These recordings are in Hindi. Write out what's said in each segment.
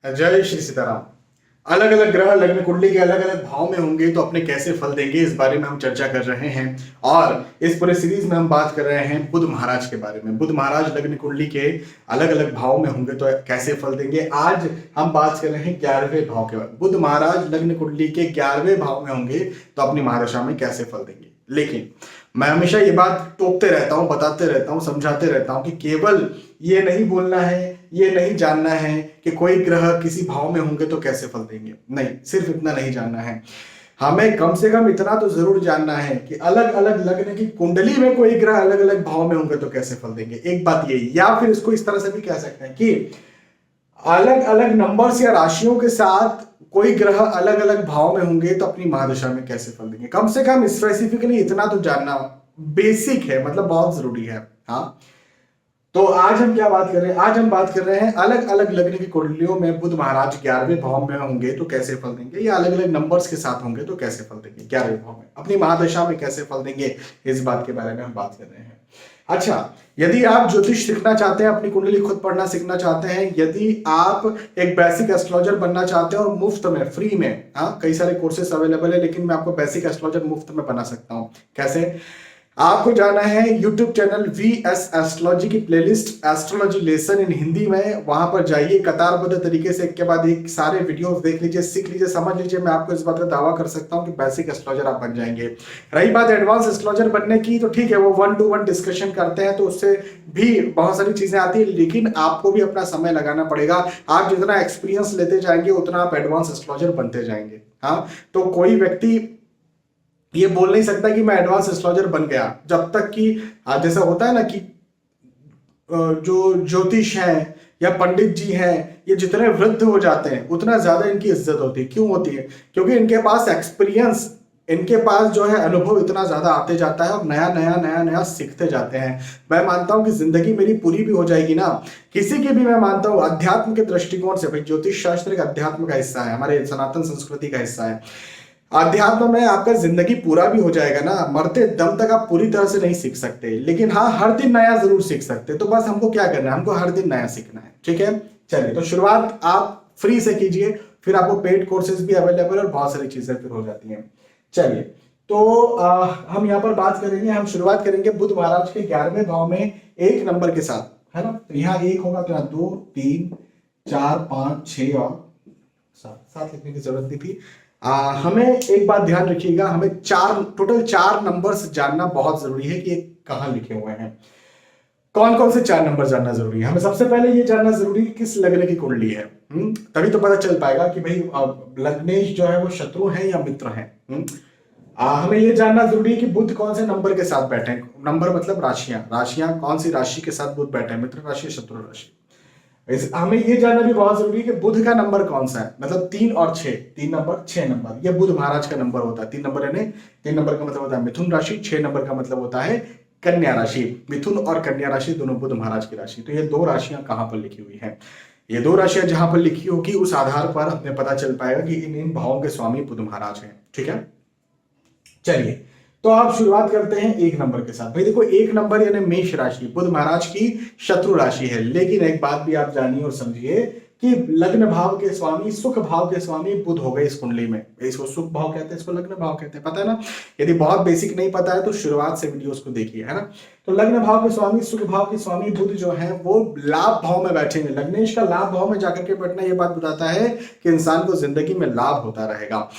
जय श्री सीताराम। अलग अलग ग्रह लग्न कुंडली के अलग अलग भाव में होंगे तो अपने कैसे फल देंगे, इस बारे में हम चर्चा कर रहे हैं। और इस पूरे सीरीज में हम बात कर रहे हैं बुध महाराज के बारे में। बुध महाराज लग्न कुंडली के अलग अलग भाव में होंगे तो कैसे फल देंगे। आज हम बात कर रहे हैं 11वें भाव के बारे में। बुध महाराज लग्न कुंडली के 11वें भाव में होंगे तो अपनी महादशा में कैसे फल देंगे। लेकिन मैं हमेशा ये बात टोकते रहता हूं, बताते रहता हूं, समझाते रहता हूं कि केवल ये नहीं बोलना है, ये नहीं जानना है कि कोई ग्रह किसी भाव में होंगे तो कैसे फल देंगे। नहीं, सिर्फ इतना नहीं जानना है, हमें कम से कम इतना तो जरूर जानना है कि अलग अलग लग्न की कुंडली में कोई ग्रह अलग अलग भाव में होंगे तो कैसे फल देंगे। एक बात ये, या फिर इसको इस तरह से भी कह सकते हैं कि अलग अलग नंबर्स या राशियों के साथ कोई ग्रह अलग अलग भाव में होंगे तो अपनी महादशा में कैसे फल देंगे। कम से कम स्पेसिफिकली इतना तो जानना बेसिक है, मतलब बहुत जरूरी है। हाँ, तो आज हम क्या बात कर रहे हैं, आज हम बात कर रहे हैं अलग अलग लग्न की कुंडलियों में बुध महाराज 11वें भाव में होंगे तो कैसे फल देंगे, या अलग अलग नंबर्स के साथ होंगे तो कैसे फल देंगे। 11वें भाव में अपनी महादशा में कैसे फल देंगे, इस बात के बारे में हम बात कर रहे हैं। अच्छा, यदि आप ज्योतिष सीखना चाहते हैं, अपनी कुंडली खुद पढ़ना सीखना चाहते हैं, यदि आप एक बेसिक एस्ट्रोलॉजर बनना चाहते हैं और मुफ्त में, फ्री में, हाँ कई सारे कोर्सेस अवेलेबल है, लेकिन मैं आपको बेसिक एस्ट्रोलॉजर मुफ्त में बना सकता हूं। कैसे? आपको जाना है YouTube चैनल VS एस्ट्रोलॉजी की playlist astrology lesson in Hindi में, वहां पर जाइए, कतारबद्ध तरीके से एक के बाद एक सारे वीडियोस देख लीजिए, सीख लीजिए, समझ लीजिए। मैं आपको इस बात का दावा कर सकता हूं कि बेसिक एस्ट्रोलॉजर आप बन जाएंगे। रही बात एडवांस एस्ट्रोलॉजर बनने की, तो ठीक है, वो 1-to-1 डिस्कशन करते हैं तो उससे भी बहुत सारी चीजें आती है, लेकिन आपको भी अपना समय लगाना पड़ेगा। आप जितना एक्सपीरियंस लेते जाएंगे उतना आप एडवांस एस्ट्रोलॉजर बनते जाएंगे। हाँ, तो कोई व्यक्ति ये बोल नहीं सकता कि मैं एडवांस एस्ट्रोलॉजर बन गया जब तक कि जैसा होता है ना कि जो ज्योतिष हैं या पंडित जी हैं, ये जितने वृद्ध हो जाते हैं उतना ज्यादा इनकी इज्जत होती है। क्यों होती है? क्योंकि इनके पास एक्सपीरियंस, इनके पास जो है अनुभव इतना ज्यादा आते जाता है और नया नया नया नया सीखते जाते हैं। मैं मानता हूं कि जिंदगी मेरी पूरी भी हो जाएगी ना, किसी की भी, मैं मानता हूं अध्यात्म के दृष्टिकोण से, भाई ज्योतिष शास्त्र एक अध्यात्म का हिस्सा है, हमारे सनातन संस्कृति का हिस्सा है। अध्यात्म में आपका जिंदगी पूरा भी हो जाएगा ना, मरते दम तक आप पूरी तरह से नहीं सीख सकते, लेकिन हाँ हर दिन नया जरूर सीख सकते। तो बस हमको क्या करना है, हमको हर दिन नया सीखना है। ठीक है, चलिए, तो शुरुआत आप फ्री से कीजिए, फिर आपको पेड कोर्सेज भी अवेलेबल और बहुत सारी चीजें फिर हो जाती हैं। चलिए, तो हम यहाँ पर बात करेंगे, हम शुरुआत करेंगे बुध महाराज के 11वें भाव में एक नंबर के साथ, है ना। तो यहाँ एक होगा तो यहाँ 2, 3, 4, 5, 6 और 7 लिखने की जरूरत नहीं थी। हमें एक बात ध्यान रखिएगा, हमें टोटल 4 नंबर्स जानना बहुत जरूरी है कि ये कहाँ लिखे हुए हैं। कौन कौन से 4 नंबर जानना जरूरी है? हमें सबसे पहले ये जानना जरूरी है किस लग्न की कुंडली है। तभी तो पता चल पाएगा कि भाई लग्नेश जो है वो शत्रु है या मित्र है। हमें ये जानना जरूरी है कि बुध कौन से नंबर के साथ बैठे हैं। नंबर मतलब राशियां, राशियां कौन सी राशि के साथ बुध बैठे हैं, मित्र राशि, शत्रु राशि। हमें ये जानना भी बहुत जरूरी है कि बुध का नंबर कौन सा है, मतलब 3 और 6, 3 नंबर 6 नंबर, ये बुध महाराज का नंबर होता है। 3 नंबर यानी 3 नंबर का मतलब होता है मिथुन राशि, 6 नंबर का मतलब होता है कन्या राशि। मिथुन और कन्या राशि दोनों बुध महाराज की राशि। तो ये 2 राशियां कहां पर लिखी हुई हैं, ये 2 राशियां जहां पर लिखी होगी उस आधार पर हमें पता चल पाएगा कि इन भावों के स्वामी बुध महाराज हैं। ठीक है, चलिए, तो आप शुरुआत करते हैं 1 नंबर के साथ। भाई देखो, 1 नंबर यानी मेष राशि बुध महाराज की शत्रु राशि है। लेकिन एक बात भी आप जानिए और समझिए कि लग्न भाव के स्वामी, सुख भाव के स्वामी बुध हो गए इस कुंडली में। इसको सुख भाव कहते हैं, इसको लग्न भाव कहते हैं, पता है ना। यदि बहुत बेसिक नहीं पता है तो शुरुआत से वीडियोस को देखिए, है ना। तो लग्न भाव के स्वामी, सुख भाव के स्वामी बुध जो है वो लाभ भाव में बैठेंगे। लग्नेश का लाभ भाव में जाकर के बैठना ये बात बताता है कि इंसान को जिंदगी में लाभ होता रहेगा।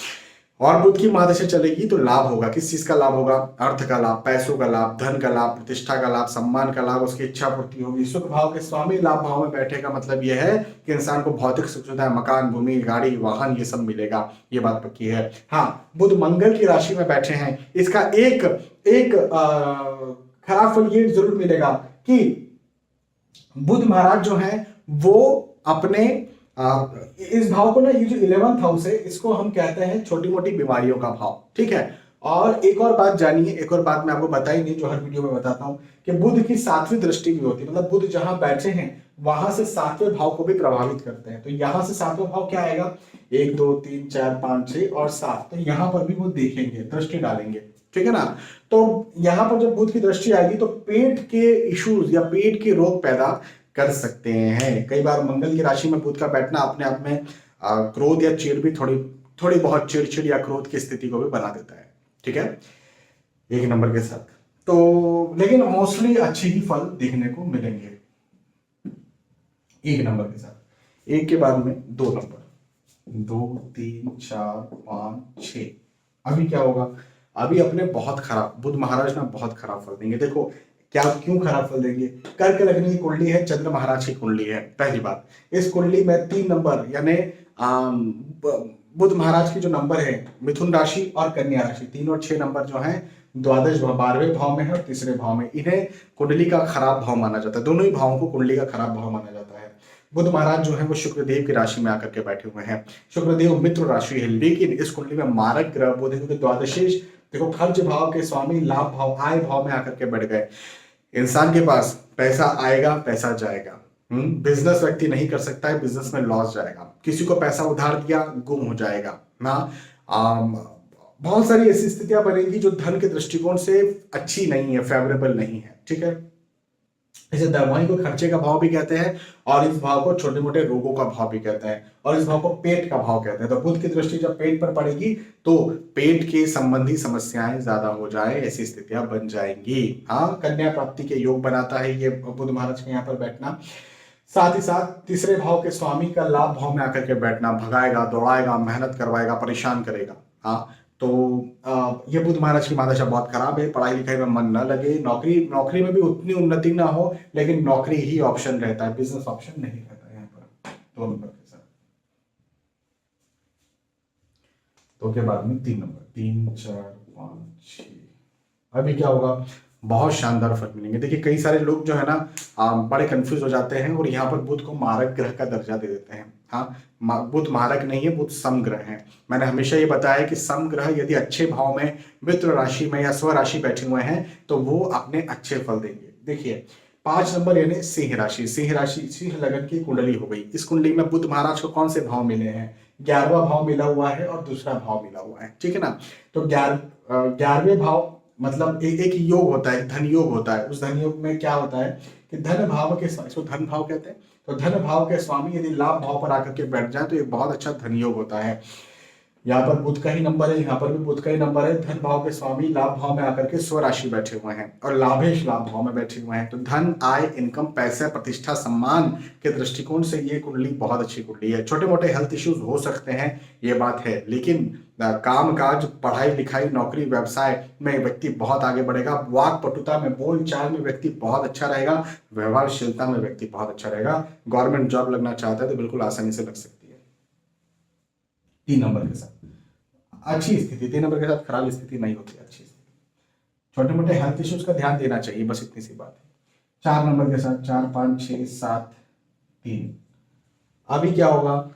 और बुध की महादशा चलेगी तो लाभ होगा। किस चीज का लाभ होगा? अर्थ का लाभ, पैसों का लाभ, धन का लाभ, प्रतिष्ठा का लाभ, सम्मान का लाभ, उसकी इच्छा पूर्ति होगी। सुख भाव के स्वामी लाभ भाव में बैठे का मतलब यह है कि इंसान को भौतिक सुख सुविधा, मकान, भूमि, गाड़ी, वाहन, ये सब मिलेगा, ये बात पक्की है। हाँ, बुध मंगल की राशि में बैठे हैं, इसका एक खराब फल ये जरूर मिलेगा कि बुध महाराज जो है वो अपने इस भाव को ना, ये जो 11th हाउस है इसको हम कहते हैं छोटी मोटी बीमारियों का भाव। ठीक है, और एक और बात जानिए, एक और बात मैं आपको बताई नहीं जो हर वीडियो में बताता हूं कि बुध की 7वीं दृष्टि भी होती है। मतलब बुध जहां बैठे हैं वहां से 7वें भाव को भी प्रभावित करते हैं। तो यहां से 7वां भाव क्या आएगा? 1, 2, 3, 4, 5, 6 और 7। तो यहां पर भी वो देखेंगे, दृष्टि डालेंगे। ठीक है ना। तो यहां पर जब बुध की दृष्टि आएगी तो पेट के इश्यूज या पेट के रोग पैदा कर सकते हैं। कई बार मंगल की राशि में बुध का बैठना अपने आप में क्रोध या चिढ़ भी थोड़ी थोड़ी बहुत चिड़चिड़ या क्रोध की स्थिति को भी बना देता है। ठीक है, एक नंबर के साथ तो, लेकिन मोस्टली अच्छे ही फल देखने को मिलेंगे एक नंबर के साथ। एक के बाद में 2 नंबर, 2, 3, 4, 5, 6। अभी क्या होगा, अभी अपने बहुत खराब बुध महाराज ना बहुत खराब फल देंगे। देखो क्या, क्यों खराब फल देंगे, कर्क लग्न की कुंडली है, चंद्र महाराज की कुंडली है। पहली बात, इस कुंडली में 3 नंबर यानी बुध महाराज की जो नंबर है मिथुन राशि और कन्या राशि, 3 और 6 नंबर जो है द्वादश 12वें भाव में है और तीसरे भाव में। इन्हें कुंडली का खराब भाव माना जाता है, दोनों ही भावों को कुंडली का खराब भाव माना जाता है। बुध महाराज जो है वो शुक्रदेव की राशि में आकर के बैठे हुए हैं। शुक्रदेव मित्र राशि है, लेकिन इस कुंडली में मारक ग्रह बुध है, क्योंकि द्वादशेष देखो खर्च भाव के स्वामी लाभ भाव आय भाव में आकर के बैठ गए। इंसान के पास पैसा आएगा पैसा जाएगा। बिजनेस व्यक्ति नहीं कर सकता है, बिजनेस में लॉस जाएगा। किसी को पैसा उधार दिया गुम हो जाएगा ना। बहुत सारी ऐसी स्थितियां बनेगी जो धन के दृष्टिकोण से अच्छी नहीं है, फेवरेबल नहीं है। ठीक है, इसे दवाई को खर्चे का भाव भी कहते हैं और इस भाव को छोटे मोटे रोगों का भाव भी कहते हैं और इस भाव को पेट का भाव कहते हैं। तो बुध की दृष्टि जब पेट पर पड़ेगी तो पेट के संबंधी समस्याएं ज्यादा हो जाए, ऐसी स्थितियां बन जाएंगी। हाँ, कन्या प्राप्ति के योग बनाता है ये बुध महाराज के यहाँ पर बैठना। साथ ही साथ तीसरे भाव के स्वामी का लाभ भाव में आकर के बैठना, भगाएगा, दौड़ाएगा, मेहनत करवाएगा, परेशान करेगा। हाँ, तो ये बुध महाराज की महादशा बहुत खराब है। पढ़ाई लिखाई में मन न लगे, नौकरी में भी उतनी उन्नति ना हो, लेकिन नौकरी ही ऑप्शन रहता है, बिजनेस ऑप्शन नहीं रहता है यहाँ पर। 2 नंबर के साथ तो के बाद में 3 नंबर, 3, 4, 5, 6। अभी क्या होगा, बहुत शानदार फल मिलेंगे। देखिए कई सारे लोग जो है ना बड़े कंफ्यूज हो जाते हैं और यहाँ पर बुध को मारक ग्रह का दर्जा दे देते हैं। हाँ, बुध मारक नहीं है, बुध समग्रह है। मैंने हमेशा ये बताया कि समग्रह यदि अच्छे भाव में मित्र राशि में या स्व राशि बैठे हुए हैं तो वो अपने अच्छे फल देंगे। देखिए 5 नंबर यानी सिंह राशि, सिंह राशि सिंह लगन की कुंडली हो गई। इस कुंडली में बुध महाराज को कौन से भाव मिले हैं, 11वां भाव मिला हुआ है और दूसरा भाव मिला हुआ है। ठीक है ना, तो 11वें भाव मतलब एक योग होता है, धन योग होता है। उस धन योग में क्या होता है कि धन भाव के, इसको धन भाव कहते हैं। तो धन भाव के स्वामी यदि लाभ भाव पर आकर के बैठ जाए तो एक बहुत अच्छा धन योग होता है। यहाँ पर बुध का ही नंबर है, यहाँ पर भी बुध का ही नंबर है। धन भाव के स्वामी लाभ भाव में आकर के स्व राशि बैठे हुए हैं और लाभेश लाभ भाव में बैठे हुए हैं। तो धन, आय, इनकम, पैसे, प्रतिष्ठा, सम्मान के दृष्टिकोण से ये कुंडली बहुत अच्छी कुंडली है। छोटे मोटे हेल्थ इश्यूज हो सकते हैं, ये बात है, लेकिन काम काज, पढ़ाई लिखाई, नौकरी, व्यवसाय में व्यक्ति बहुत आगे बढ़ेगा। वाक पटुता में, बोल चाल में व्यक्ति बहुत अच्छा रहेगा। व्यवहारशीलता में व्यक्ति बहुत अच्छा रहेगा। गवर्नमेंट जॉब लगना चाहता है तो बिल्कुल आसानी से लग सकती है। 3 नंबर के साथ अच्छी स्थिति, 3 नंबर के साथ खराब स्थिति नहीं होती, अच्छी स्थिति। छोटे मोटे हेल्थ इश्यूज का ध्यान देना चाहिए, बस इतनी सी बात है। 4 नंबर के साथ 4, 5, 6, 7, 3। अभी क्या होगा,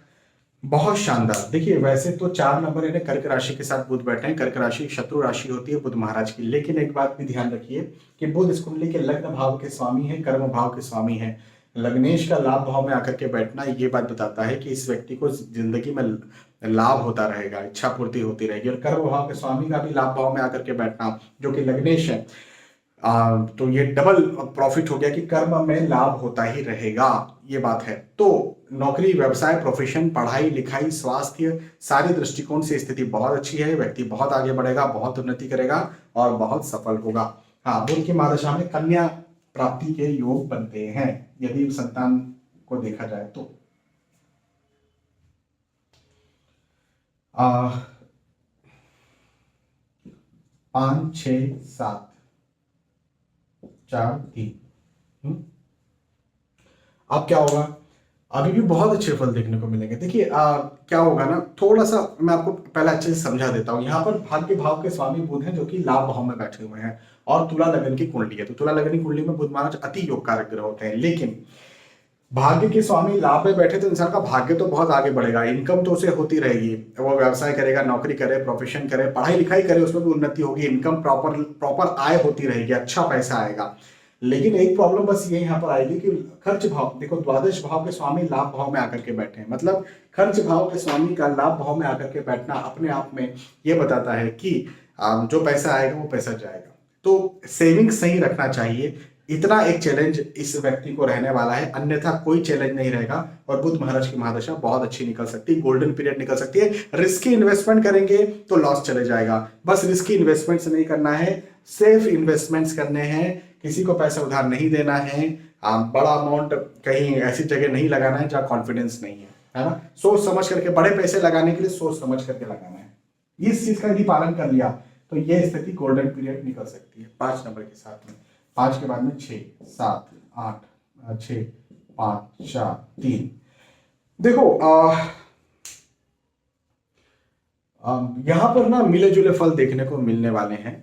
बहुत शानदार। देखिए वैसे तो 4 नंबर यानी कर्क राशि के साथ बुध बैठे हैं। कर्क राशि शत्रु राशि होती है बुध महाराज की, लेकिन एक बात भी ध्यान रखिए कि बुध इस कुंडली के लग्न भाव के स्वामी है, कर्म भाव के स्वामी है। लग्नेश का लाभ भाव में आकर के बैठना ये बात बताता है कि इस व्यक्ति को जिंदगी में लाभ होता रहेगा, इच्छा पूर्ति होती रहेगी। और कर्म भाव के स्वामी का भी लाभ भाव में आकर के बैठना जो कि लग्नेश है, तो ये डबल प्रॉफिट हो गया कि कर्म में लाभ होता ही रहेगा, ये बात है। तो नौकरी, व्यवसाय, प्रोफेशन, पढ़ाई लिखाई, स्वास्थ्य, सारे दृष्टिकोण से स्थिति बहुत अच्छी है। व्यक्ति बहुत आगे बढ़ेगा, बहुत उन्नति करेगा और बहुत सफल होगा। हाँ, बुध की महादशा में कन्या प्राप्ति के योग बनते हैं यदि संतान को देखा जाए तो। 5, 6, 7, 4, 3। अब क्या होगा, अभी भी बहुत अच्छे फल देखने को मिलेंगे। देखिए क्या होगा ना, थोड़ा सा मैं आपको पहले अच्छे से समझा देता हूँ। यहाँ पर भाग्य भाव के स्वामी बुध हैं जो कि लाभ भाव में बैठे हुए हैं और तुला लगन की कुंडली है। तो तुला लगन की कुंडली में बुध महाराज अति योग कारक ग्रह होते हैं, लेकिन भाग्य के स्वामी लाभ में बैठे तो इंसान का भाग्य तो बहुत आगे बढ़ेगा, इनकम तो उसे होती रहेगी। वो व्यवसाय करेगा, नौकरी करे, प्रोफेशन करे, पढ़ाई लिखाई करे, उसमें भी उन्नति होगी, इनकम प्रॉपर आय होती रहेगी, अच्छा पैसा आएगा। लेकिन एक प्रॉब्लम बस ये यहाँ पर आएगी कि खर्च भाव, देखो द्वादश भाव के स्वामी लाभ भाव में आकर के बैठे हैं, मतलब खर्च भाव के स्वामी का लाभ भाव में आकर के बैठना अपने आप में ये बताता है कि जो पैसा आएगा वो पैसा जाएगा। तो सेविंग सही रखना चाहिए। इतना एक चैलेंज इस व्यक्ति को रहने वाला है, अन्यथा कोई चैलेंज नहीं रहेगा। और बुध महाराज की महादशा बहुत अच्छी निकल सकती है, गोल्डन पीरियड निकल सकती है। रिस्की इन्वेस्टमेंट करेंगे तो लॉस चले जाएगा, बस रिस्की इन्वेस्टमेंट्स नहीं करना है, सेफ इन्वेस्टमेंट्स करने हैं, किसी को पैसा उधार नहीं देना है, बड़ा अमाउंट कहीं ऐसी जगह नहीं लगाना है जहां कॉन्फिडेंस नहीं है ना। सोच समझ करके, बड़े पैसे लगाने के लिए सोच समझ करके लगाना है। इस चीज का यदि पालन कर लिया तो यह स्थिति गोल्डन पीरियड निकल सकती है 5 नंबर के साथ में। 5 के बाद में 6, 7, 8, 6, 5, 4, 3। देखो यहां पर ना मिले जुले फल देखने को मिलने वाले हैं।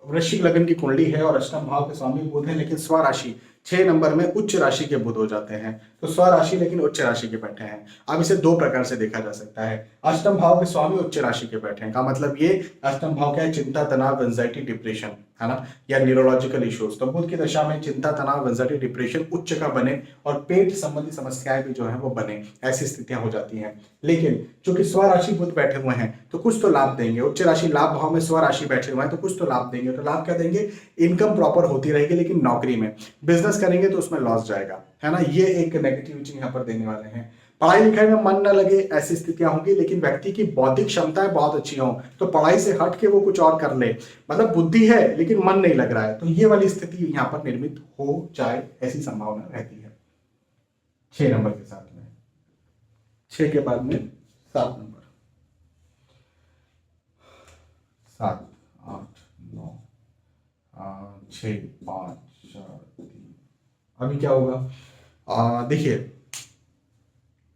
वृश्चिक लग्न की कुंडली है और अष्टम भाव के स्वामी बुध है, लेकिन स्वराशि 6 नंबर में उच्च राशि के बुध हो जाते हैं, तो स्वराशि लेकिन उच्च राशि के बैठे हैं। अब इसे 2 प्रकार से देखा जा सकता है। अष्टम भाव के स्वामी उच्च राशि के बैठे हैं का मतलब ये अष्टम भाव क्या है, चिंता, तनाव, एंजाइटी, डिप्रेशन, है ना, या न्यूरोलॉजिकल इश्यूज। तो बुध की दशा में चिंता, तनाव, एंजाइटी, डिप्रेशन उच्च का बने और पेट संबंधी समस्याएं भी जो है वो बने, ऐसी स्थितियां हो जाती हैं। लेकिन चूंकि स्वराशि बुध बैठे हुए हैं तो कुछ तो लाभ देंगे, उच्च राशि लाभ भाव में स्वराशि बैठे हुए हैं तो कुछ तो लाभ देंगे। तो लाभ क्या देंगे, इनकम प्रॉपर होती रहेगी, लेकिन नौकरी में बिजनेस करेंगे तो उसमें लॉस जाएगा, है ना, ये एक नेगेटिविटी यहाँ पर देने वाले हैं। पढ़ाई लिखाई में मन न लगे, ऐसी स्थितियां होंगी, लेकिन व्यक्ति की बौद्धिक क्षमताएं बहुत अच्छी हों तो पढ़ाई से हट के वो कुछ और कर ले, मतलब बुद्धि है लेकिन मन नहीं लग रहा है, तो ये वाली स्थिति यहाँ पर निर्मित हो जाए, ऐसी संभावना रहती है 6 नंबर के साथ में। 6 के बाद में 7 नंबर, 7, 8, 9, 6, 5, 4, 3। अभी क्या होगा, देखिए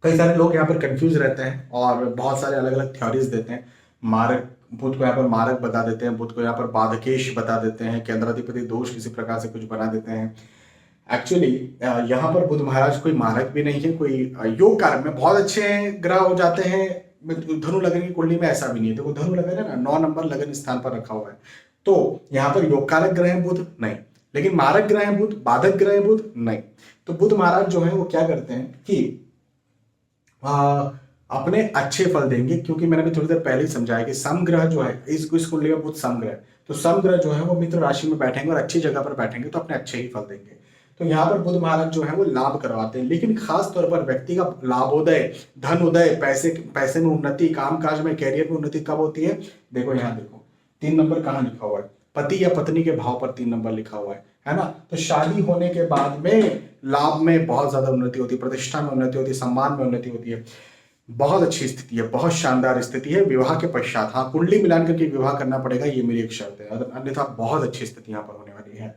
कई सारे लोग यहाँ पर कंफ्यूज रहते हैं और बहुत सारे अलग अलग थ्योरीज देते हैं। मारक, बुध को यहाँ पर मारक बता देते हैं, बुध को यहाँ पर बाधकेश बता देते हैं, केंद्राधिपति दोष किसी प्रकार से कुछ बना देते हैं। एक्चुअली यहाँ पर बुध महाराज कोई मारक भी नहीं है, कोई योग कारक में बहुत अच्छे ग्रह हो जाते हैं। धनु लगन की कुंडली में ऐसा भी नहीं है, देखो धनु लगन है ना, 9 नंबर लगन स्थान पर रखा हुआ है, तो यहाँ पर योग कारक ग्रह है बुध नहीं, लेकिन मारक ग्रह है बुध, बाधक ग्रह है बुध नहीं। तो बुध महाराज जो है वो क्या करते हैं कि अपने अच्छे फल देंगे, क्योंकि मैंने भी थोड़ी देर पहले ही समझाया कि समग्रह जो है इस कुंडली में बुध समग्रह, तो समग्रह जो है वो मित्र राशि में बैठेंगे और अच्छी जगह पर बैठेंगे तो अपने अच्छे ही फल देंगे। तो यहाँ पर बुध महाराज जो है वो लाभ करवाते हैं, लेकिन खास तौर पर व्यक्ति का लाभोदय, धन उदय, पैसे में उन्नति, कामकाज में, कैरियर में उन्नति कब होती है, देखो यहाँ देखो 3 नंबर कहाँ लिखा हुआ है, पति या पत्नी के भाव पर 3 नंबर लिखा हुआ है ना। तो शादी होने के बाद में लाभ में बहुत ज्यादा उन्नति होती है, प्रतिष्ठा में उन्नति होती है, सम्मान में उन्नति होती है, बहुत अच्छी स्थिति है, बहुत शानदार स्थिति है। विवाह के पश्चात, हाँ कुंडली मिलान करके विवाह करना पड़ेगा, ये मेरी एक शर्त है, अन्यथा बहुत अच्छी स्थिति यहाँ पर होने वाली है।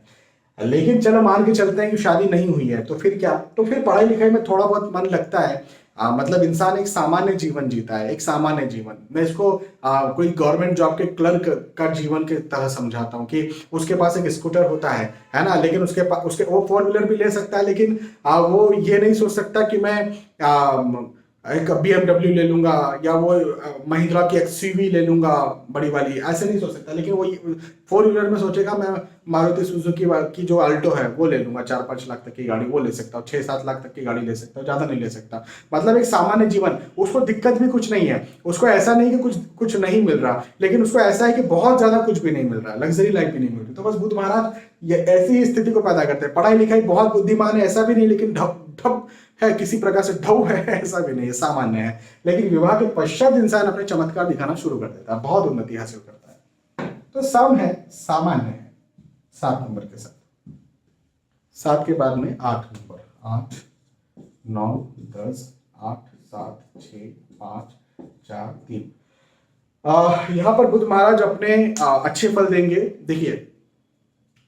लेकिन चलो मान के चलते हैं कि शादी नहीं हुई है तो फिर क्या, तो फिर पढ़ाई लिखाई में थोड़ा बहुत मन लगता है, मतलब इंसान एक सामान्य जीवन जीता है, एक सामान्य जीवन। मैं इसको कोई गवर्नमेंट जॉब के क्लर्क का जीवन के तरह समझाता हूँ कि उसके पास एक स्कूटर होता है ना, लेकिन उसके वो 4 व्हीलर भी ले सकता है, लेकिन वो ये नहीं सोच सकता कि मैं एक BMW ले लूंगा या वो महिंद्रा की XUV ले लूंगा बड़ी वाली, ऐसे नहीं सोच सकता। लेकिन वो 4 व्हीलर में सोचेगा मैं मारुति सुजुकी की जो अल्टो है वो ले लूंगा, 4-5 लाख तक की गाड़ी वो ले सकता हूँ, 6-7 लाख तक की गाड़ी ले सकता हूँ, ज्यादा नहीं ले सकता। मतलब एक सामान्य जीवन, उसको दिक्कत भी कुछ नहीं है, उसको ऐसा नहीं कि कुछ नहीं मिल रहा, लेकिन उसको ऐसा है कि बहुत ज्यादा कुछ भी नहीं मिल रहा, लग्जरी लाइफ भी नहीं मिल रही। तो बस बुध महाराज ये ऐसी ही स्थिति को पैदा करते हैं। पढ़ाई लिखाई बहुत बुद्धिमान है ऐसा भी नहीं, लेकिन ठप है, किसी प्रकार से ढव है ऐसा भी नहीं है, सामान्य है। लेकिन विवाह के पश्चात इंसान अपने चमत्कार दिखाना शुरू कर देता है, बहुत उन्नति हासिल करता है। तो सम है, सामान्य है 7 नंबर के साथ। 7 के बाद में 8 नंबर, 8, 9, 10, 8, 7, 6, 5, 4, 3। यहां पर बुध महाराज अपने अच्छे फल देंगे। देखिए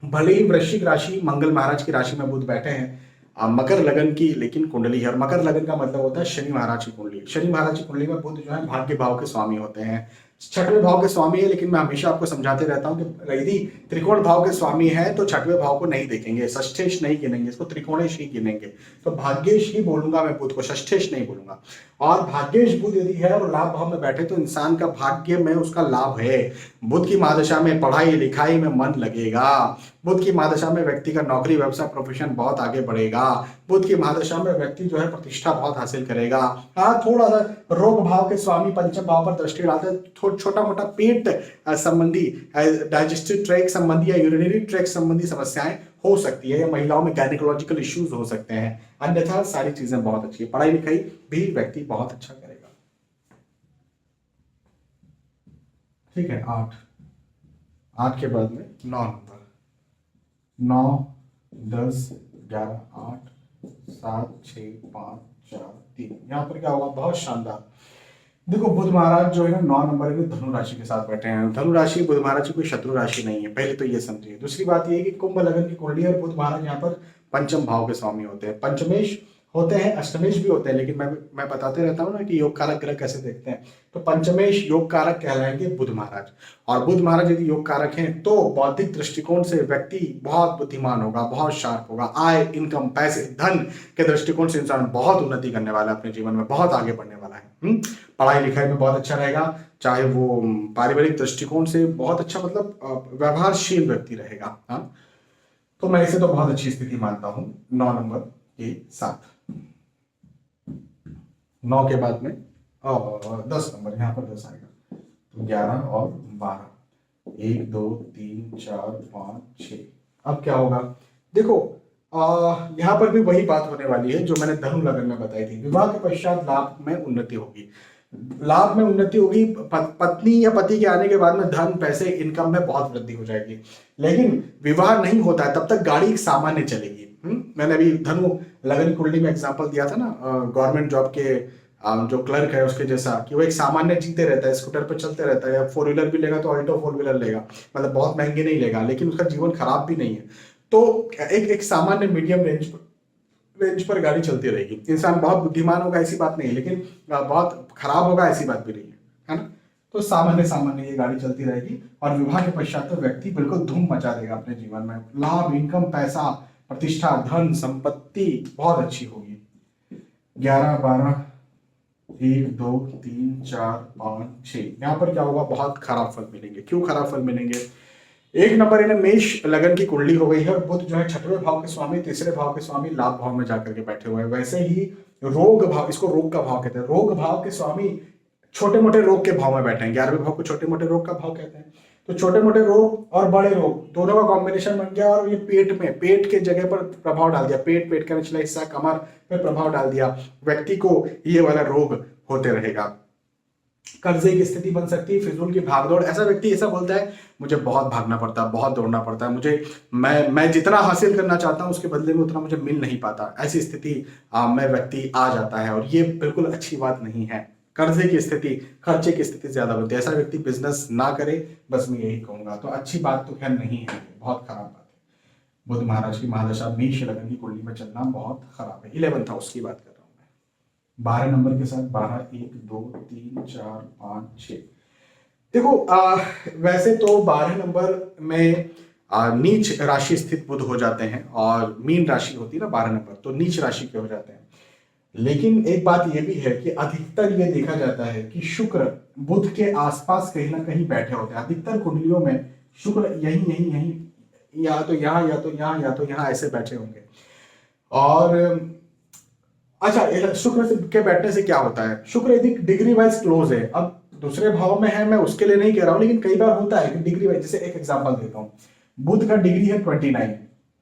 भले ही वृश्चिक राशि मंगल महाराज की राशि में बुध बैठे हैं, मकर लगन की लेकिन कुंडली है, और मकर लगन का मतलब होता है शनि महाराज की कुंडली। शनि महाराज की कुंडली में बुध जो है भाग्य भाव के स्वामी होते हैं, 6वें भाव के स्वामी है। लेकिन मैं हमेशा आपको समझाते रहता हूं कि यदि त्रिकोण भाव के स्वामी है तो 6वें भाव को नहीं देखेंगे, षष्ठेश नहीं गिनेंगे, इसको त्रिकोणेश ही गिनेंगे। तो भाग्येश ही बोलूंगा मैं बुध को, षष्ठेश नहीं बोलूंगा। और भाग्येश बुध यदि है और लाभ भाव में बैठे तो इंसान का भाग्य में उसका लाभ है। बुध की महादशा में पढ़ाई लिखाई में मन लगेगा, बुध की महादशा में व्यक्ति का नौकरी व्यवसाय प्रोफेशन बहुत आगे बढ़ेगा, बुध की महादशा में व्यक्ति जो है प्रतिष्ठा बहुत हासिल करेगा। हाँ थोड़ा सा रोग भाव के स्वामी पंचम भाव पर दृष्टि डालते हैं, छोटा मोटा पेट संबंधी, डाइजेस्टिव ट्रैक संबंधी या यूरिनरी ट्रैक संबंधी समस्याएं हो सकती है, या महिलाओं में गायनिकोलॉजिकल इश्यूज हो सकते हैं। अन्यथा सारी चीजें बहुत अच्छी है, पढ़ाई लिखाई भी व्यक्ति बहुत अच्छा करेगा। ठीक है, 8 के बाद में 9 नंबर, 9 10 11 8 7 6 5 4 3। यहाँ पर क्या होगा, बहुत शानदार। देखो बुध महाराज जो है ना 9 नंबर में धनु राशि के साथ बैठे हैं। धनु राशि बुध महाराज की कोई शत्रु राशि नहीं है, पहले तो ये समझिए। दूसरी बात ये है कि कुंभ लग्न की कुंडली और बुध महाराज यहाँ पर पंचम भाव के स्वामी होते हैं, पंचमेश होते हैं, अष्टमेश भी होते हैं, लेकिन मैं बताते रहता हूँ ना कि योग कारक ग्रह कैसे देखते हैं। तो पंचमेश योग कारक कहलाएंगे बुध महाराज, और बुध महाराज यदि योग कारक हैं तो बौद्धिक दृष्टिकोण से व्यक्ति बहुत बुद्धिमान होगा, बहुत शार्प होगा। आय, इनकम, पैसे, धन के दृष्टिकोण से इंसान बहुत उन्नति करने वाला है, अपने जीवन में बहुत आगे बढ़ने वाला है। पढ़ाई लिखाई में बहुत अच्छा रहेगा, चाहे वो पारिवारिक दृष्टिकोण से बहुत अच्छा, मतलब व्यवहारशील व्यक्ति रहेगा। हाँ, तो मैं इसे तो बहुत अच्छी स्थिति मानता हूँ 9 नंबर के साथ। 9 के बाद में 10 नंबर, यहाँ पर 10 आएगा, तो 11 और 12, 1 2 3 4 5 6। अब क्या होगा, देखो यहाँ पर भी वही बात होने वाली है जो मैंने धनु लग्न में बताई थी। विवाह के पश्चात लाभ में उन्नति होगी, लाभ में उन्नति होगी। पत्नी या पति के आने के बाद में धन, पैसे, इनकम में बहुत वृद्धि हो जाएगी। लेकिन विवाह नहीं होता है तब तक गाड़ी सामान्य चलेगी। मैंने अभी धनु लगन कुंडली में एग्जांपल दिया था ना, गवर्नमेंट जॉब के जो क्लर्क है उसके जैसा, कि वो एक सामान्य जीते रहता है, स्कूटर पे चलते रहता है, या 4 व्हीलर भी लेगा तो ऑल्टो 4 व्हीलर लेगा, मतलब बहुत महंगे नहीं लेगा, लेकिन उसका जीवन खराब भी नहीं है। तो एक सामान्य मीडियम रेंज पर गाड़ी चलती रहेगी। इंसान बहुत बुद्धिमान होगा ऐसी बात नहीं है, लेकिन बहुत खराब होगा ऐसी बात भी नहीं है ना। तो सामान्य ये गाड़ी चलती रहेगी, और विवाह के पश्चात तो व्यक्ति बिल्कुल धूम मचा देगा अपने जीवन में। लाभ, इनकम, पैसा, प्रतिष्ठा, धन, संपत्ति बहुत अच्छी होगी। 11 12 1 2 3 4 5 6। यहाँ पर क्या होगा, बहुत खराब फल मिलेंगे। क्यों खराब फल मिलेंगे, 1 नंबर इन्हें मेष लगन की कुंडली हो गई है, और बुध जो है 6वें भाव के स्वामी, 3रे भाव के स्वामी, लाभ भाव में जाकर के बैठे हुए हैं। वैसे ही रोग भाव, इसको रोग का भाव कहते हैं, रोग भाव के स्वामी छोटे मोटे रोग के भाव में बैठे हैं। 11वें भाव को छोटे मोटे रोग का भाव कहते हैं। तो छोटे मोटे रोग और बड़े रोग दोनों का कॉम्बिनेशन बन गया, और ये पेट के जगह पर प्रभाव डाल दिया, पेट का निचला हिस्सा, कमर पे प्रभाव डाल दिया, व्यक्ति को ये वाला रोग होते रहेगा। कर्जे की स्थिति बन सकती है, फिजूल की भागदौड़। ऐसा व्यक्ति ऐसा बोलता है, मुझे बहुत भागना पड़ता है, बहुत दौड़ना पड़ता है, मुझे मैं जितना हासिल करना चाहता हूं उसके बदले में उतना मुझे मिल नहीं पाता। ऐसी स्थिति में व्यक्ति आ जाता है, और ये बिल्कुल अच्छी बात नहीं है। कर्जे की स्थिति, खर्चे की स्थिति ज्यादा बनती है। ऐसा व्यक्ति बिजनेस ना करे, बस मैं यही कहूंगा। तो अच्छी बात तो खैर नहीं है, बहुत खराब बात है। बुध महाराज की महादशा मेष लगन की कुंडली में चलना बहुत खराब है। 11th हाउस की बात कर रहा हूं मैं, 12 नंबर के साथ 12 1 2 3 4 5 6। देखो वैसे तो 12 नंबर में नीच राशि स्थित बुध हो जाते हैं, और मीन राशि होती है ना 12 नंबर, तो नीच राशि के हो जाते हैं। लेकिन एक बात यह भी है कि अधिकतर ये देखा जाता है कि शुक्र बुध के आसपास कहीं ना कहीं बैठे होते हैं। अधिकतर कुंडलियों में शुक्र यही या तो यहाँ या तो यहाँ या तो यहाँ ऐसे बैठे होंगे। और अच्छा, शुक्र से के बैठने से क्या होता है, शुक्र यदि डिग्री वाइज क्लोज है, अब दूसरे भाव में है, मैं उसके लिए नहीं कह रहा हूं, लेकिन कई बार होता है कि डिग्री वाइज, जैसे एक एग्जांपल देता हूं, बुध का डिग्री है 29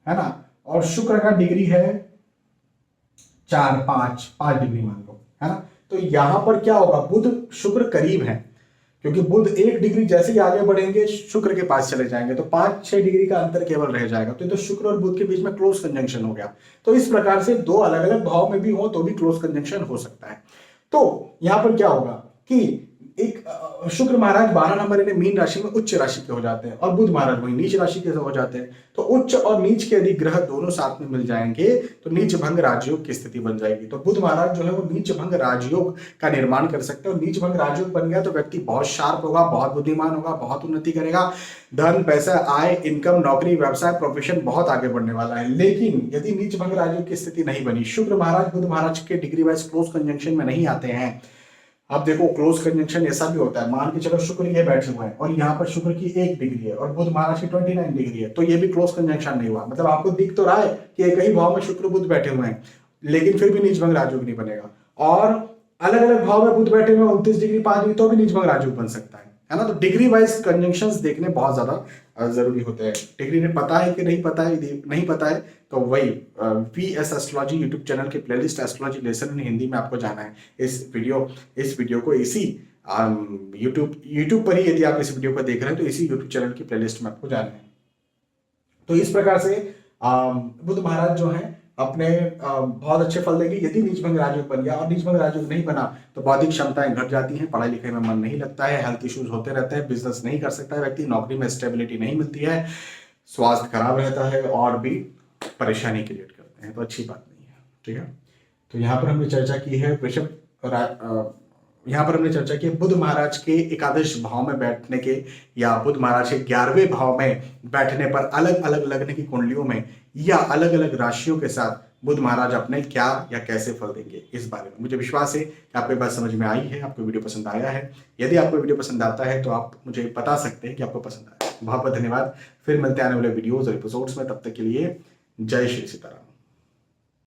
है ना, और शुक्र का डिग्री है 5 डिग्री मान लो, है ना। तो यहां पर क्या होगा, बुध शुक्र करीब है, क्योंकि बुध 1 डिग्री जैसे ही आगे बढ़ेंगे शुक्र के पास चले जाएंगे, तो 5-6 डिग्री का अंतर केवल रह जाएगा। तो शुक्र और बुध के बीच में क्लोज कंजंक्शन हो गया। तो इस प्रकार से 2 अलग अलग भाव में भी हो तो भी क्लोज कंजंक्शन हो सकता है। तो यहां पर क्या होगा कि एक शुक्र महाराज 12 नंबर इन्हें मीन राशि में उच्च राशि के हो जाते हैं, और बुध महाराज वही नीच राशि के हो जाते हैं। तो उच्च और नीच के यदि ग्रह दोनों साथ में मिल जाएंगे तो नीच भंग राजयोग की स्थिति बन जाएगी। तो बुध महाराज जो है वो नीच भंग राजयोग का निर्माण कर सकते हैं, और नीच भंग राजयोग बन गया तो व्यक्ति बहुत शार्प होगा, बहुत बुद्धिमान होगा, बहुत उन्नति करेगा, धन, पैसा, आय, इनकम, नौकरी, व्यवसाय, प्रोफेशन बहुत आगे बढ़ने वाला है। लेकिन यदि नीच भंग राजयोग की स्थिति नहीं बनी, शुक्र महाराज बुध महाराज के डिग्री वाइज क्लोज कंजंक्शन में नहीं आते हैं। अब देखो क्लोज कंजंक्शन ऐसा भी होता है, मान के चलो शुक्र ये बैठे हुए हैं और यहाँ पर शुक्र की 1 डिग्री है और बुध महाराज की 29 डिग्री है, तो ये भी क्लोज कंजंक्शन नहीं हुआ। मतलब आपको दिख तो रहा है कि एक ही भाव में शुक्र बुध बैठे हुए हैं, लेकिन फिर भी नीच भंग राजयोग नहीं बनेगा। और अलग अलग भाव में बुध बैठे हुए 29 डिग्री 5 डिग्री तो भी नीच भंग राजयोग बन सकता है। है ना। तो डिग्री वाइज कंजंक्शंस देखने बहुत ज्यादा जरूरी होते हैं। डिग्री ने पता है कि नहीं पता है, यदि नहीं पता है तो वही VS एस्ट्रोलॉजी यूट्यूब चैनल की playlist astrology lesson in Hindi में आपको जाना है। इस वीडियो को इसी यूट्यूब पर ही, यदि आप इस वीडियो को देख रहे हैं तो इसी यूट्यूब चैनल की प्लेलिस्ट में आपको जाना है। तो इस प्रकार से बुध महाराज जो है अपने बहुत अच्छे फल देंगे यदि नीचभंग राजयोग बन गया। और नीचभंग राजयोग नहीं बना तो बौद्धिक क्षमताएं घट जाती हैं, पढ़ाई लिखाई में मन नहीं लगता है, हेल्थ इश्यूज होते रहते हैं, बिजनेस नहीं कर सकता है व्यक्ति, नौकरी में स्टेबिलिटी नहीं मिलती है, स्वास्थ्य खराब रहता है और भी परेशानी क्रिएट करते हैं। तो अच्छी बात नहीं है, ठीक है। तो यहाँ पर हमने चर्चा की है यहाँ पर हमने चर्चा की बुध महाराज के एकादश भाव में बैठने के या बुध महाराज के 11वें भाव में बैठने पर अलग अलग लग्न की कुंडलियों में या अलग अलग राशियों के साथ बुध महाराज अपने क्या या कैसे फल देंगे इस बारे में। मुझे विश्वास है कि आपको ये बात समझ में आई है, आपको वीडियो पसंद आया है। यदि आपको वीडियो पसंद आता है तो आप मुझे बता सकते हैं कि आपको पसंद आया। बहुत बहुत धन्यवाद। फिर मिलते हैं आने वाले वीडियोज और एपिसोड्स में, तब तक के लिए जय श्री सीताराम।